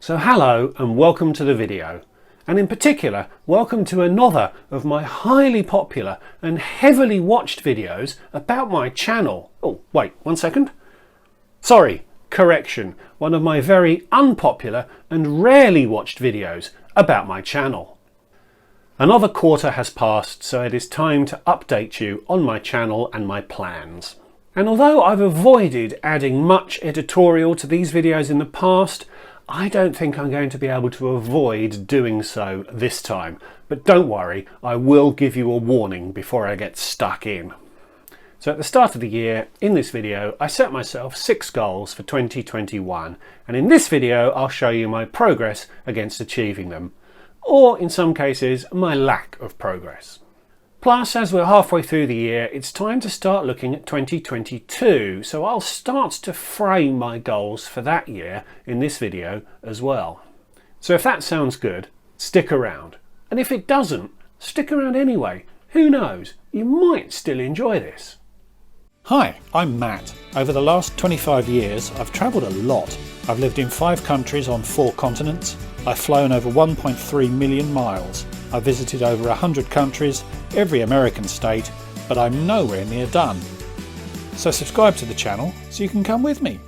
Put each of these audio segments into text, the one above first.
So hello and welcome to the video, and in particular welcome to another of my highly popular and heavily watched videos about my channel. Oh wait, 1 second. Sorry, correction, one of my very unpopular and rarely watched videos about my channel. Another quarter has passed, so it is time to update you on my channel and my plans. And although I've avoided adding much editorial to these videos in the past, I don't think I'm going to be able to avoid doing so this time. But don't worry, I will give you a warning before I get stuck in. So at the start of the year, in this video, I set myself 6 goals for 2021. And in this video, I'll show you my progress against achieving them. Or in some cases, my lack of progress. Plus, as we're halfway through the year, it's time to start looking at 2022, so I'll start to frame my goals for that year in this video as well. So if that sounds good, stick around. And if it doesn't, stick around anyway. Who knows, you might still enjoy this. Hi, I'm Matt. Over the last 25 years, I've travelled a lot. I've lived in 5 countries on 4 continents. I've flown over 1.3 million miles. I've visited over 100 countries, every American state, but I'm nowhere near done. So subscribe to the channel so you can come with me.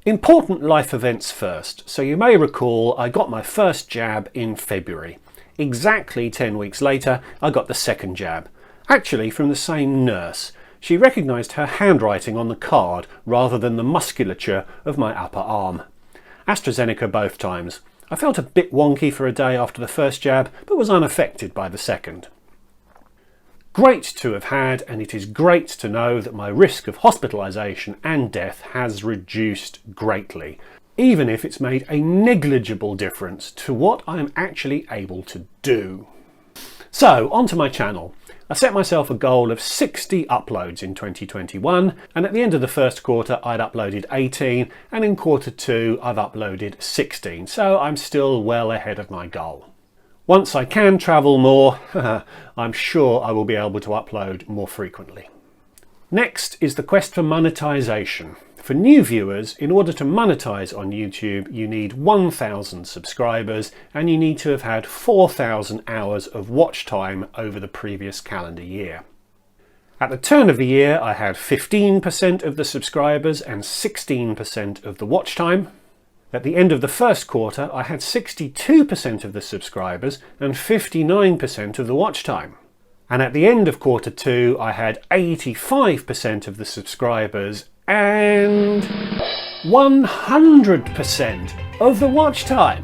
Important life events first. So you may recall I got my first jab in February. Exactly 10 weeks later, I got the second jab. Actually from the same nurse. She recognised her handwriting on the card rather than the musculature of my upper arm. AstraZeneca both times. I felt a bit wonky for a day after the first jab, but was unaffected by the second. Great to have had, and it is great to know that my risk of hospitalisation and death has reduced greatly, even if it's made a negligible difference to what I am actually able to do. So, onto my channel. I set myself a goal of 60 uploads in 2021, and at the end of the first quarter I'd uploaded 18, and in quarter 2 I've uploaded 16, so I'm still well ahead of my goal. Once I can travel more, I'm sure I will be able to upload more frequently. Next is the quest for monetization. For new viewers, in order to monetize on YouTube, you need 1,000 subscribers and you need to have had 4,000 hours of watch time over the previous calendar year. At the turn of the year, I had 15% of the subscribers and 16% of the watch time. At the end of the first quarter, I had 62% of the subscribers and 59% of the watch time. And at the end of quarter 2, I had 85% of the subscribers and 100% of the watch time.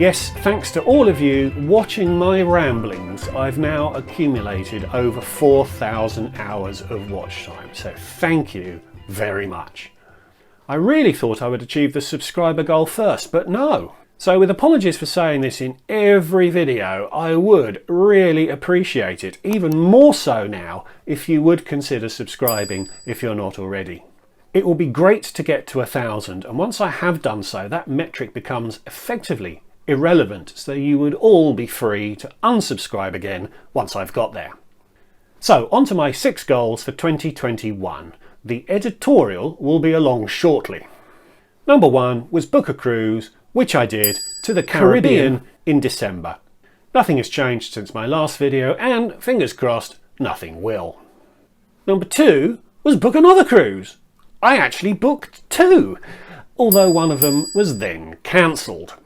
Yes, thanks to all of you watching my ramblings, I've now accumulated over 4,000 hours of watch time, so thank you very much. I really thought I would achieve the subscriber goal first, but no. So with apologies for saying this in every video, I would really appreciate it, even more so now, if you would consider subscribing if you're not already. It will be great to get to 1,000, and once I have done so, that metric becomes effectively irrelevant, so you would all be free to unsubscribe again once I've got there. So, on to my 6 goals for 2021. The editorial will be along shortly. Number 1 was book a cruise, which I did, to the Caribbean in December. Nothing has changed since my last video, and fingers crossed, nothing will. Number 2 was book another cruise. I actually booked 2, although one of them was then cancelled.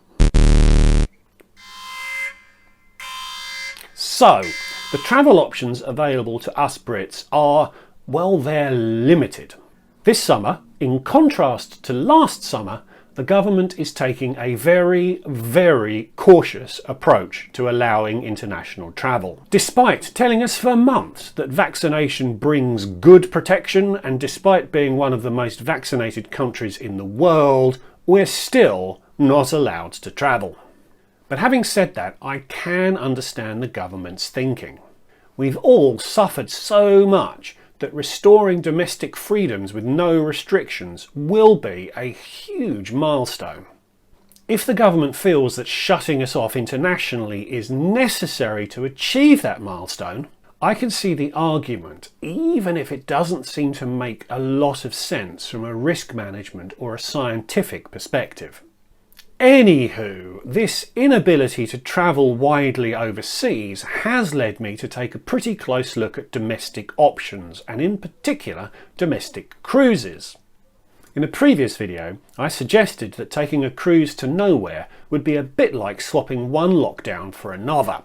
So, the travel options available to us Brits are, well, they're limited. This summer, in contrast to last summer, the government is taking a very, very cautious approach to allowing international travel. Despite telling us for months that vaccination brings good protection, and despite being one of the most vaccinated countries in the world, we're still not allowed to travel. But having said that, I can understand the government's thinking. We've all suffered so much that restoring domestic freedoms with no restrictions will be a huge milestone. If the government feels that shutting us off internationally is necessary to achieve that milestone, I can see the argument, even if it doesn't seem to make a lot of sense from a risk management or a scientific perspective. Anywho, this inability to travel widely overseas has led me to take a pretty close look at domestic options, and in particular domestic cruises. In a previous video, I suggested that taking a cruise to nowhere would be a bit like swapping one lockdown for another.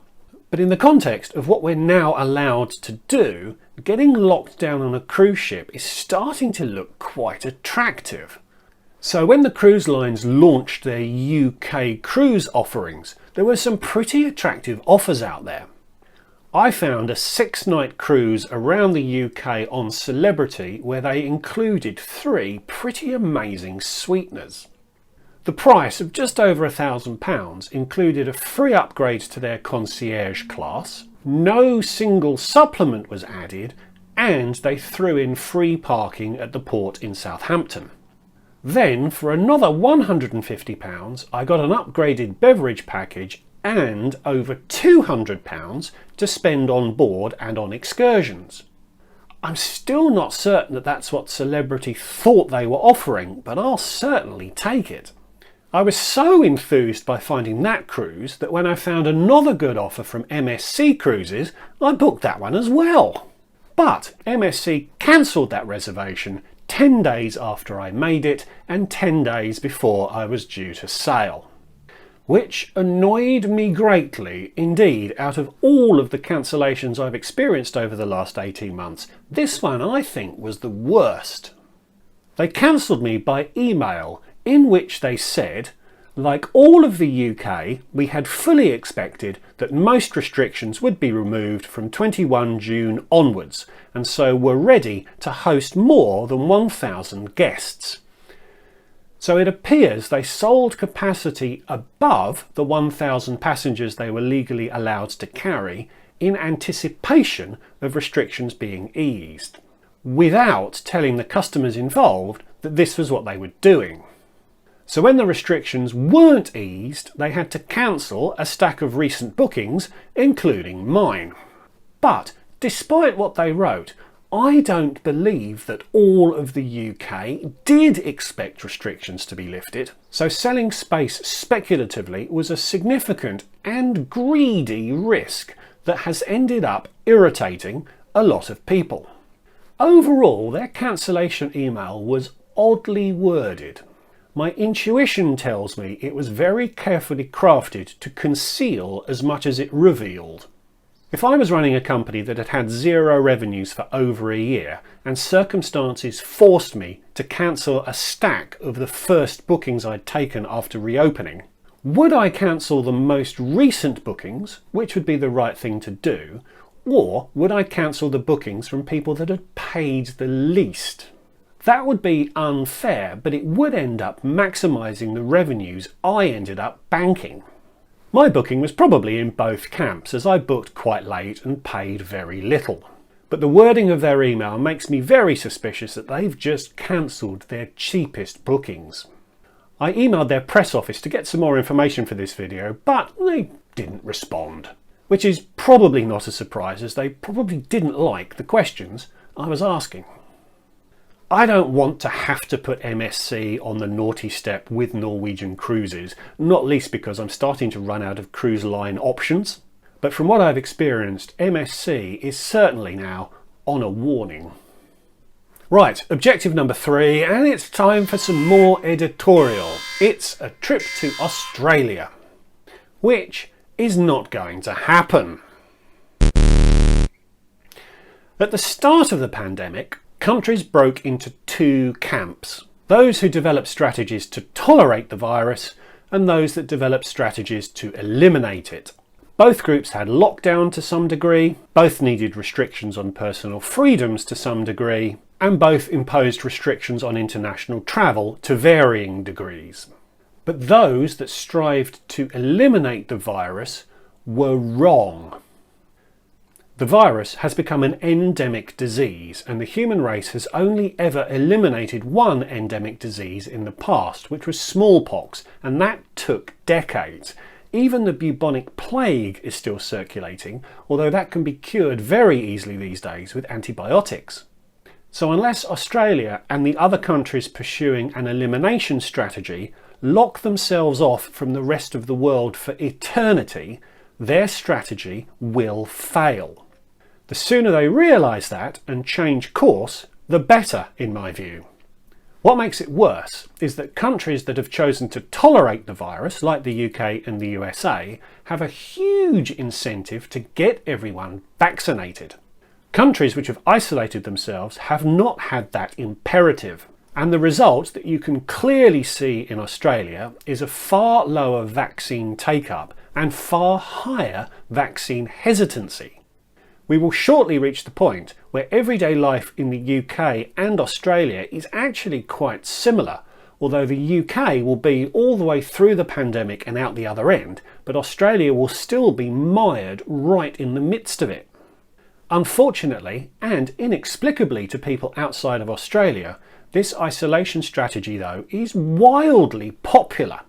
But in the context of what we're now allowed to do, getting locked down on a cruise ship is starting to look quite attractive. So when the cruise lines launched their UK cruise offerings, there were some pretty attractive offers out there. I found a 6-night cruise around the UK on Celebrity where they included 3 pretty amazing sweeteners. The price of just over £1,000 included a free upgrade to their concierge class, no single supplement was added, and they threw in free parking at the port in Southampton. Then, for another £150, I got an upgraded beverage package and over £200 to spend on board and on excursions. I'm still not certain that that's what Celebrity thought they were offering, but I'll certainly take it. I was so enthused by finding that cruise that when I found another good offer from MSC Cruises, I booked that one as well. But MSC cancelled that reservation 10 days after I made it and 10 days before I was due to sail. Which annoyed me greatly. Indeed, out of all of the cancellations I've experienced over the last 18 months, this one I think was the worst. They cancelled me by email, in which they said, like all of the UK, we had fully expected that most restrictions would be removed from 21 June onwards, and so were ready to host more than 1,000 guests. So it appears they sold capacity above the 1,000 passengers they were legally allowed to carry in anticipation of restrictions being eased, without telling the customers involved that this was what they were doing. So when the restrictions weren't eased, they had to cancel a stack of recent bookings, including mine. But despite what they wrote, I don't believe that all of the UK did expect restrictions to be lifted. So selling space speculatively was a significant and greedy risk that has ended up irritating a lot of people. Overall, their cancellation email was oddly worded. My intuition tells me it was very carefully crafted to conceal as much as it revealed. If I was running a company that had had 0 revenues for over a year and circumstances forced me to cancel a stack of the first bookings I'd taken after reopening, would I cancel the most recent bookings, which would be the right thing to do, or would I cancel the bookings from people that had paid the least? That would be unfair, but it would end up maximising the revenues I ended up banking. My booking was probably in both camps, as I booked quite late and paid very little. But the wording of their email makes me very suspicious that they've just cancelled their cheapest bookings. I emailed their press office to get some more information for this video, but they didn't respond. Which is probably not a surprise, as they probably didn't like the questions I was asking. I don't want to have to put MSC on the naughty step with Norwegian Cruises, not least because I'm starting to run out of cruise line options. But from what I've experienced, MSC is certainly now on a warning. Right, objective number 3, and it's time for some more editorial. It's a trip to Australia, which is not going to happen. At the start of the pandemic, countries broke into 2 camps. Those who developed strategies to tolerate the virus and those that developed strategies to eliminate it. Both groups had lockdown to some degree, both needed restrictions on personal freedoms to some degree, and both imposed restrictions on international travel to varying degrees. But those that strived to eliminate the virus were wrong. The virus has become an endemic disease, and the human race has only ever eliminated one endemic disease in the past, which was smallpox, and that took decades. Even the bubonic plague is still circulating, although that can be cured very easily these days with antibiotics. So unless Australia and the other countries pursuing an elimination strategy lock themselves off from the rest of the world for eternity, their strategy will fail. The sooner they realise that and change course, the better, in my view. What makes it worse is that countries that have chosen to tolerate the virus, like the UK and the USA, have a huge incentive to get everyone vaccinated. Countries which have isolated themselves have not had that imperative. And the result that you can clearly see in Australia is a far lower vaccine take-up and far higher vaccine hesitancy. We will shortly reach the point where everyday life in the UK and Australia is actually quite similar, although the UK will be all the way through the pandemic and out the other end, but Australia will still be mired right in the midst of it. Unfortunately, and inexplicably to people outside of Australia, this isolation strategy, though, is wildly popular.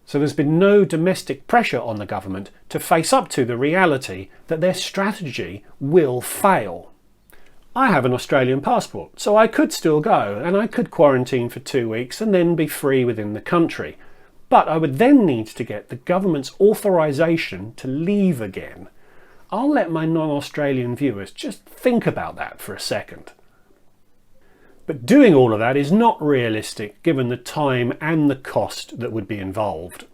So there's been no domestic pressure on the government to face up to the reality that their strategy will fail. I have an Australian passport, so I could still go and I could quarantine for 2 weeks and then be free within the country. But I would then need to get the government's authorisation to leave again. I'll let my non-Australian viewers just think about that for a second. But doing all of that is not realistic given the time and the cost that would be involved.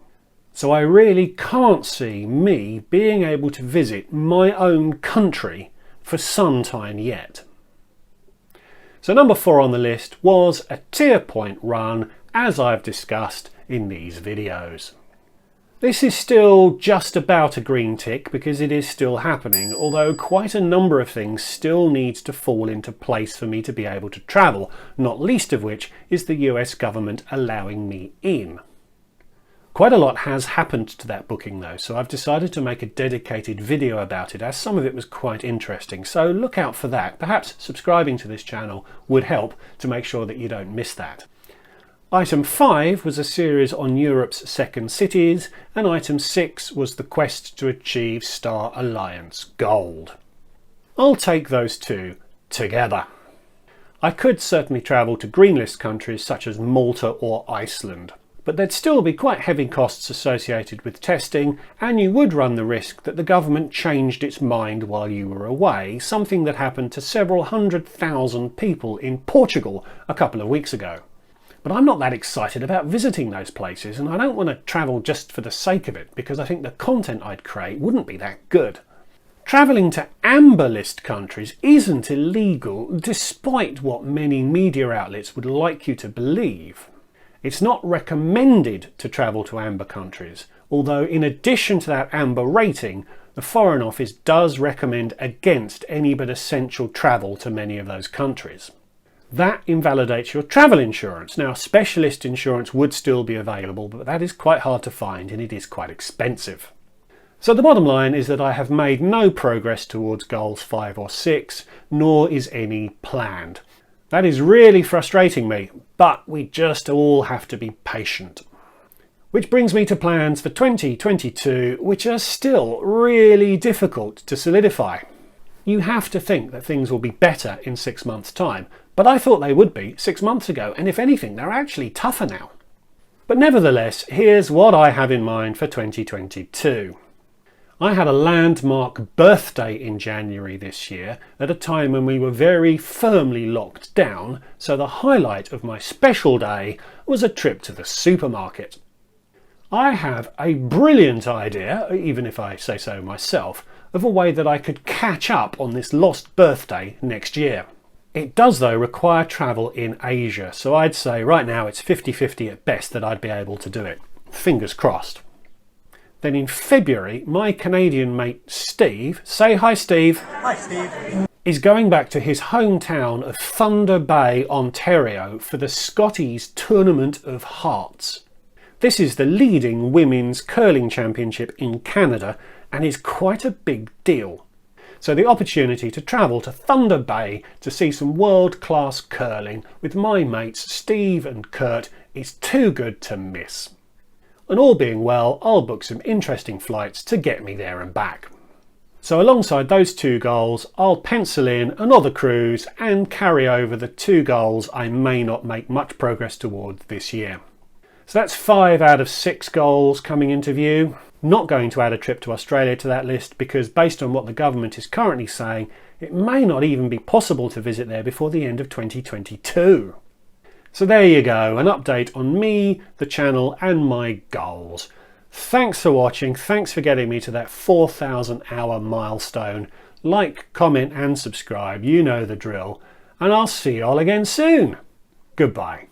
So I really can't see me being able to visit my own country for some time yet. So number 4 on the list was a tier point run, as I've discussed in these videos. This is still just about a green tick because it is still happening, although quite a number of things still need to fall into place for me to be able to travel, not least of which is the US government allowing me in. Quite a lot has happened to that booking though, so I've decided to make a dedicated video about it, as some of it was quite interesting, so look out for that. Perhaps subscribing to this channel would help to make sure that you don't miss that. Item 5 was a series on Europe's second cities, and item 6 was the quest to achieve Star Alliance Gold. I'll take those two together. I could certainly travel to green list countries such as Malta or Iceland, but there'd still be quite heavy costs associated with testing, and you would run the risk that the government changed its mind while you were away, something that happened to several 100,000 people in Portugal a couple of weeks ago. But I'm not that excited about visiting those places, and I don't want to travel just for the sake of it, because I think the content I'd create wouldn't be that good. Travelling to amber list countries isn't illegal, despite what many media outlets would like you to believe. It's not recommended to travel to amber countries, although in addition to that amber rating, the Foreign Office does recommend against any but essential travel to many of those countries. That invalidates your travel insurance. Now, specialist insurance would still be available, but that is quite hard to find and it is quite expensive. So the bottom line is that I have made no progress towards goals 5 or 6, nor is any planned. That is really frustrating me, but we just all have to be patient. Which brings me to plans for 2022, which are still really difficult to solidify. You have to think that things will be better in 6 months' time, but I thought they would be 6 months ago, and if anything, they're actually tougher now. But nevertheless, here's what I have in mind for 2022. I had a landmark birthday in January this year, at a time when we were very firmly locked down, so the highlight of my special day was a trip to the supermarket. I have a brilliant idea, even if I say so myself, of a way that I could catch up on this lost birthday next year. It does though require travel in Asia, so I'd say right now it's 50-50 at best that I'd be able to do it. Fingers crossed. Then in February, my Canadian mate Steve, say hi Steve. Hi Steve. Is going back to his hometown of Thunder Bay, Ontario for the Scotties Tournament of Hearts. This is the leading women's curling championship in Canada and is quite a big deal. So the opportunity to travel to Thunder Bay to see some world-class curling with my mates Steve and Kurt is too good to miss. and all being well, I'll book some interesting flights to get me there and back. So alongside those 2 goals, I'll pencil in another cruise and carry over the 2 goals I may not make much progress toward this year. So that's 5 out of 6 goals coming into view. Not going to add a trip to Australia to that list because based on what the government is currently saying, it may not even be possible to visit there before the end of 2022. So there you go, an update on me, the channel and my goals. Thanks for watching, thanks for getting me to that 4,000 hour milestone. Like, comment and subscribe, you know the drill. And I'll see you all again soon. Goodbye.